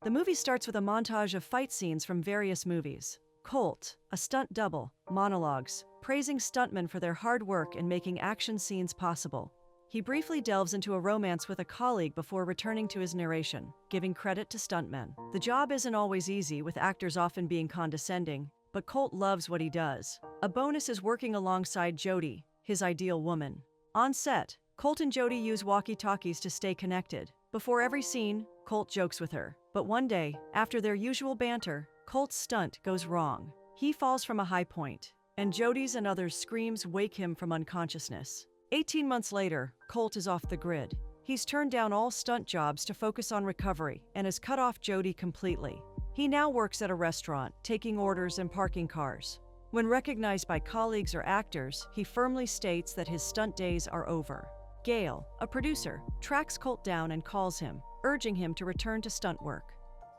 The movie starts with a montage of fight scenes from various movies. Colt, a stunt double, monologues, praising stuntmen for their hard work in making action scenes possible. He briefly delves into a romance with a colleague before returning to his narration, giving credit to stuntmen. The job isn't always easy, with actors often being condescending, but Colt loves what he does. A bonus is working alongside Jodie, his ideal woman. On set, Colt and Jodie use walkie-talkies to stay connected. Before every scene, Colt jokes with her. But one day, after their usual banter, Colt's stunt goes wrong. He falls from a high point, and Jodie's and others' screams wake him from unconsciousness. 18 months later, Colt is off the grid. He's turned down all stunt jobs to focus on recovery and has cut off Jodie completely. He now works at a restaurant, taking orders and parking cars. When recognized by colleagues or actors, he firmly states that his stunt days are over. Gail, a producer, tracks Colt down and calls him, urging him to return to stunt work.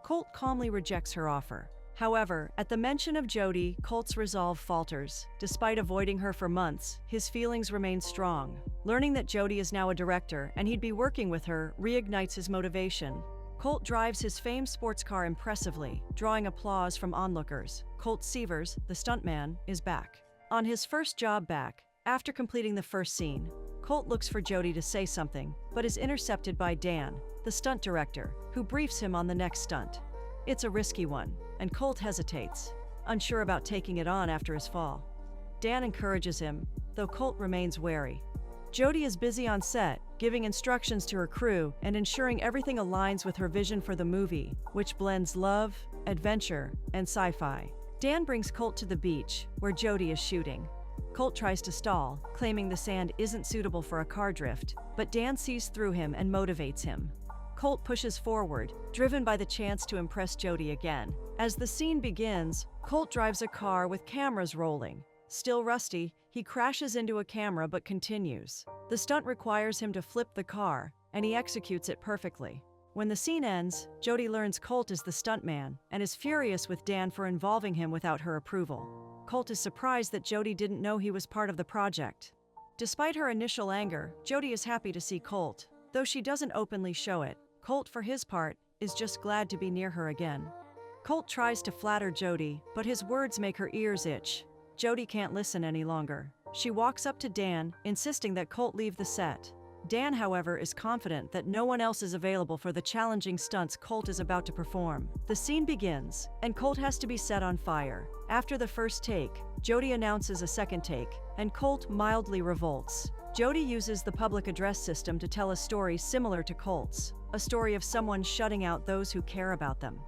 Colt calmly rejects her offer. However, at the mention of Jodie, Colt's resolve falters. Despite avoiding her for months, his feelings remain strong. Learning that Jodie is now a director and he'd be working with her reignites his motivation. Colt drives his famed sports car impressively, drawing applause from onlookers. Colt Severs, the stuntman, is back. On his first job back, after completing the first scene, Colt looks for Jodie to say something, but is intercepted by Dan, the stunt director, who briefs him on the next stunt. It's a risky one, and Colt hesitates, unsure about taking it on after his fall. Dan encourages him, though Colt remains wary. Jodie is busy on set, giving instructions to her crew and ensuring everything aligns with her vision for the movie, which blends love, adventure, and sci-fi. Dan brings Colt to the beach, where Jodie is shooting. Colt tries to stall, claiming the sand isn't suitable for a car drift, but Dan sees through him and motivates him. Colt pushes forward, driven by the chance to impress Jodie again. As the scene begins, Colt drives a car with cameras rolling. Still rusty, he crashes into a camera but continues. The stunt requires him to flip the car, and he executes it perfectly. When the scene ends, Jodie learns Colt is the stuntman and is furious with Dan for involving him without her approval. Colt is surprised that Jodie didn't know he was part of the project. Despite her initial anger, Jodie is happy to see Colt. Though she doesn't openly show it, Colt, for his part, is just glad to be near her again. Colt tries to flatter Jodie, but his words make her ears itch. Jodie can't listen any longer. She walks up to Dan, insisting that Colt leave the set. Dan, however, is confident that no one else is available for the challenging stunts Colt is about to perform. The scene begins, and Colt has to be set on fire. After the first take, Jodie announces a second take, and Colt mildly revolts. Jodie uses the public address system to tell a story similar to Colt's, a story of someone shutting out those who care about them.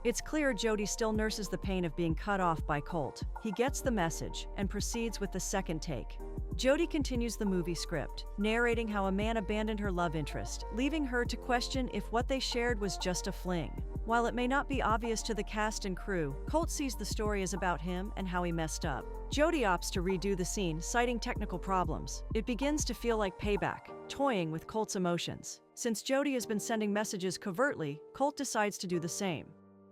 It's clear Jodie still nurses the pain of being cut off by Colt. He gets the message and proceeds with the second take. Jodie continues the movie script, narrating how a man abandoned her love interest, leaving her to question if what they shared was just a fling. While it may not be obvious to the cast and crew, Colt sees the story as about him and how he messed up. Jodie opts to redo the scene, citing technical problems. It begins to feel like payback, toying with Colt's emotions. Since Jodie has been sending messages covertly, Colt decides to do the same.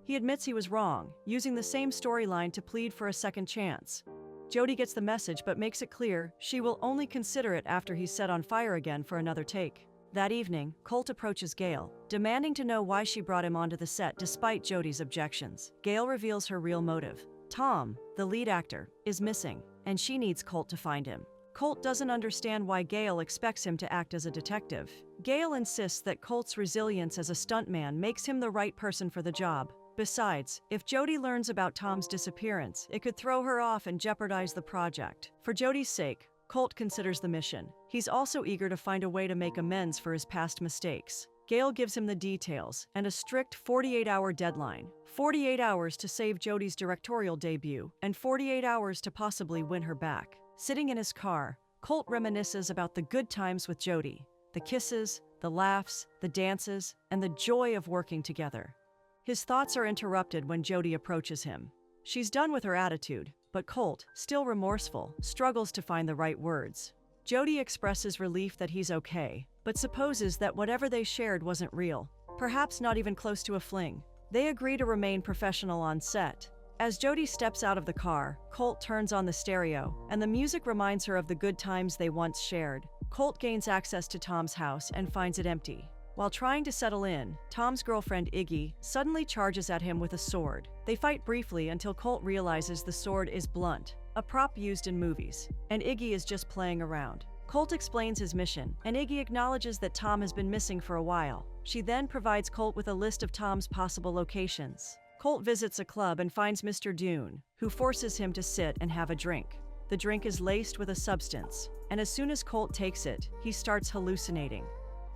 He admits he was wrong, using the same storyline to plead for a second chance. Jodie gets the message but makes it clear she will only consider it after he's set on fire again for another take. That evening, Colt approaches Gail, demanding to know why she brought him onto the set despite Jodie's objections. Gail reveals her real motive. Tom, the lead actor, is missing, and she needs Colt to find him. Colt doesn't understand why Gail expects him to act as a detective. Gail insists that Colt's resilience as a stuntman makes him the right person for the job. Besides, if Jodie learns about Tom's disappearance, it could throw her off and jeopardize the project. For Jodie's sake, Colt considers the mission. He's also eager to find a way to make amends for his past mistakes. Gail gives him the details and a strict 48-hour deadline. 48 hours to save Jodie's directorial debut, and 48 hours to possibly win her back. Sitting in his car, Colt reminisces about the good times with Jodie. The kisses, the laughs, the dances, and the joy of working together. His thoughts are interrupted when Jodie approaches him. She's done with her attitude, but Colt, still remorseful, struggles to find the right words. Jodie expresses relief that he's okay, but supposes that whatever they shared wasn't real, perhaps not even close to a fling. They agree to remain professional on set. As Jodie steps out of the car, Colt turns on the stereo, and the music reminds her of the good times they once shared. Colt gains access to Tom's house and finds it empty. While trying to settle in, Tom's girlfriend Iggy suddenly charges at him with a sword. They fight briefly until Colt realizes the sword is blunt, a prop used in movies, and Iggy is just playing around. Colt explains his mission, and Iggy acknowledges that Tom has been missing for a while. She then provides Colt with a list of Tom's possible locations. Colt visits a club and finds Mr. Dune, who forces him to sit and have a drink. The drink is laced with a substance, and as soon as Colt takes it, he starts hallucinating.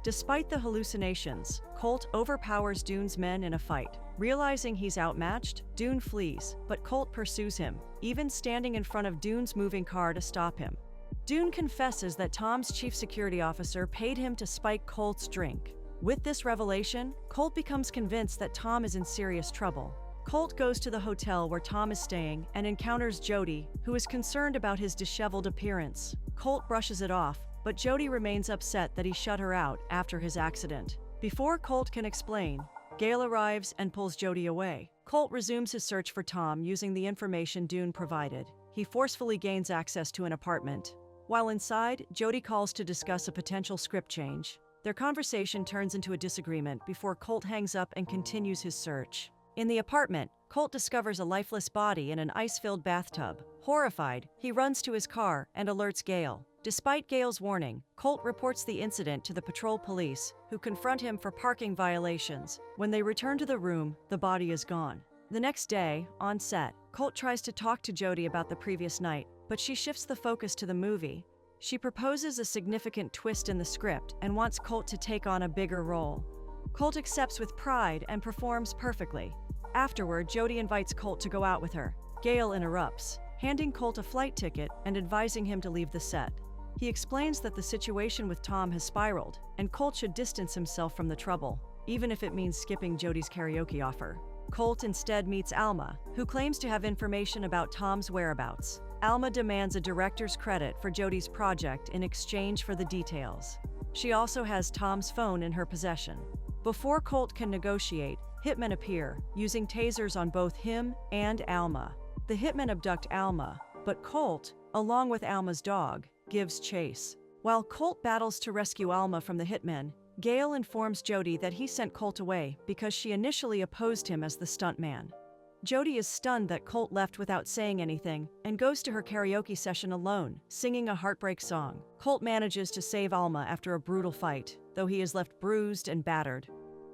Despite the hallucinations, Colt overpowers Dune's men in a fight. Realizing he's outmatched, Dune flees, but Colt pursues him, even standing in front of Dune's moving car to stop him. Dune confesses that Tom's chief security officer paid him to spike Colt's drink. With this revelation, Colt becomes convinced that Tom is in serious trouble. Colt goes to the hotel where Tom is staying and encounters Jody, who is concerned about his disheveled appearance. Colt brushes it off, but Jody remains upset that he shut her out after his accident. Before Colt can explain, Gale arrives and pulls Jody away. Colt resumes his search for Tom using the information Dune provided. He forcefully gains access to an apartment. While inside, Jody calls to discuss a potential script change. Their conversation turns into a disagreement before Colt hangs up and continues his search. In the apartment, Colt discovers a lifeless body in an ice-filled bathtub. Horrified, he runs to his car and alerts Gale. Despite Gale's warning, Colt reports the incident to the patrol police, who confront him for parking violations. When they return to the room, the body is gone. The next day, on set, Colt tries to talk to Jody about the previous night, but she shifts the focus to the movie. She proposes a significant twist in the script and wants Colt to take on a bigger role. Colt accepts with pride and performs perfectly. Afterward, Jody invites Colt to go out with her. Gale interrupts, handing Colt a flight ticket and advising him to leave the set. He explains that the situation with Tom has spiraled, and Colt should distance himself from the trouble, even if it means skipping Jody's karaoke offer. Colt instead meets Alma, who claims to have information about Tom's whereabouts. Alma demands a director's credit for Jody's project in exchange for the details. She also has Tom's phone in her possession. Before Colt can negotiate, hitmen appear, using tasers on both him and Alma. The hitmen abduct Alma, but Colt, along with Alma's dog, gives chase. While Colt battles to rescue Alma from the hitmen, Gale informs Jody that he sent Colt away because she initially opposed him as the stuntman. Jody is stunned that Colt left without saying anything and goes to her karaoke session alone, singing a heartbreak song. Colt manages to save Alma after a brutal fight, though he is left bruised and battered.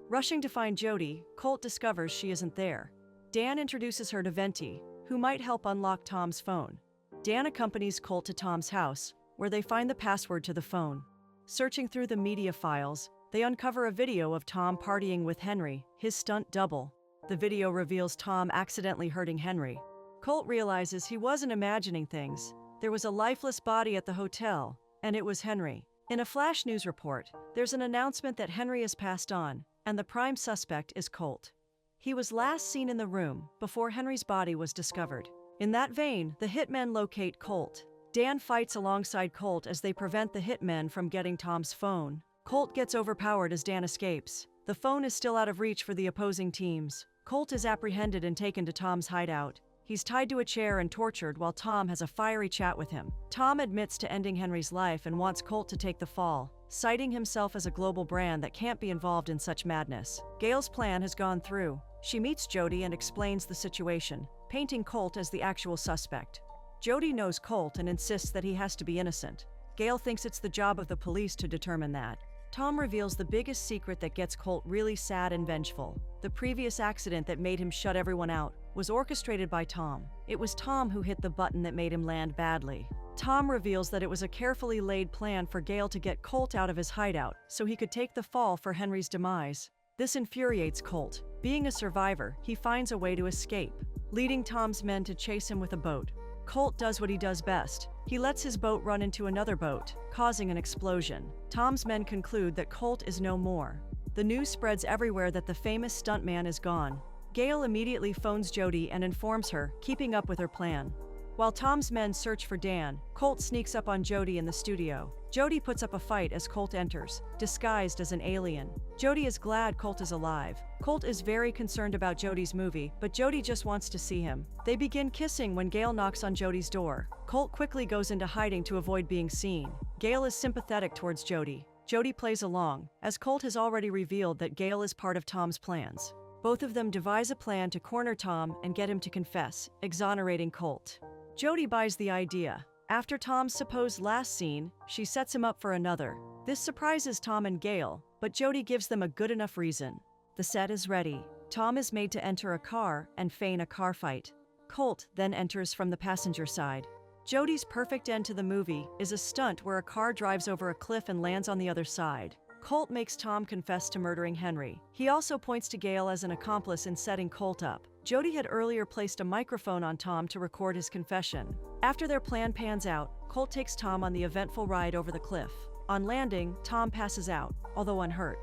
Rushing to find Jody, Colt discovers she isn't there. Dan introduces her to Venti, who might help unlock Tom's phone. Dan accompanies Colt to Tom's house, where they find the password to the phone. Searching through the media files, they uncover a video of Tom partying with Henry, his stunt double. The video reveals Tom accidentally hurting Henry. Colt realizes he wasn't imagining things. There was a lifeless body at the hotel, and it was Henry. In a flash news report, there's an announcement that Henry has passed on, and the prime suspect is Colt. He was last seen in the room before Henry's body was discovered. In that vein, the hitmen locate Colt. Dan fights alongside Colt as they prevent the hitmen from getting Tom's phone. Colt gets overpowered as Dan escapes. The phone is still out of reach for the opposing teams. Colt is apprehended and taken to Tom's hideout. He's tied to a chair and tortured while Tom has a fiery chat with him. Tom admits to ending Henry's life and wants Colt to take the fall, citing himself as a global brand that can't be involved in such madness. Gale's plan has gone through. She meets Jody and explains the situation, painting Colt as the actual suspect. Jody knows Colt and insists that he has to be innocent. Gale thinks it's the job of the police to determine that. Tom reveals the biggest secret that gets Colt really sad and vengeful. The previous accident that made him shut everyone out was orchestrated by Tom. It was Tom who hit the button that made him land badly. Tom reveals that it was a carefully laid plan for Gale to get Colt out of his hideout so he could take the fall for Henry's demise. This infuriates Colt. Being a survivor, he finds a way to escape, leading Tom's men to chase him with a boat. Colt does what he does best. He lets his boat run into another boat, causing an explosion. Tom's men conclude that Colt is no more. The news spreads everywhere that the famous stuntman is gone. Gale immediately phones Jody and informs her, keeping up with her plan. While Tom's men search for Dan, Colt sneaks up on Jody in the studio. Jody puts up a fight as Colt enters, disguised as an alien. Jody is glad Colt is alive. Colt is very concerned about Jody's movie, but Jody just wants to see him. They begin kissing when Gale knocks on Jody's door. Colt quickly goes into hiding to avoid being seen. Gale is sympathetic towards Jody. Jody plays along, as Colt has already revealed that Gail is part of Tom's plans. Both of them devise a plan to corner Tom and get him to confess, exonerating Colt. Jody buys the idea. After Tom's supposed last scene, she sets him up for another. This surprises Tom and Gail, but Jody gives them a good enough reason. The set is ready. Tom is made to enter a car and feign a car fight. Colt then enters from the passenger side. Jody's perfect end to the movie is a stunt where a car drives over a cliff and lands on the other side. Colt makes Tom confess to murdering Henry. He also points to Gail as an accomplice in setting Colt up. Jody had earlier placed a microphone on Tom to record his confession. After their plan pans out, Colt takes Tom on the eventful ride over the cliff. On landing, Tom passes out, although unhurt.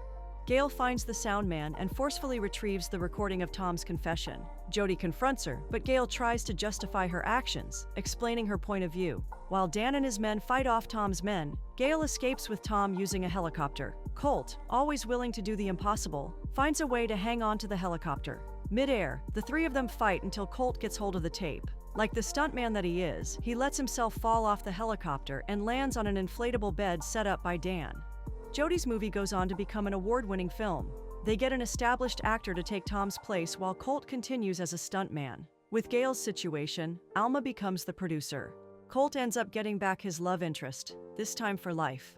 Gail finds the sound man and forcefully retrieves the recording of Tom's confession. Jody confronts her, but Gail tries to justify her actions, explaining her point of view. While Dan and his men fight off Tom's men, Gail escapes with Tom using a helicopter. Colt, always willing to do the impossible, finds a way to hang on to the helicopter. Mid-air, the three of them fight until Colt gets hold of the tape. Like the stuntman that he is, he lets himself fall off the helicopter and lands on an inflatable bed set up by Dan. Jody's movie goes on to become an award-winning film. They get an established actor to take Tom's place while Colt continues as a stuntman. With Gail's situation, Alma becomes the producer. Colt ends up getting back his love interest, this time for life.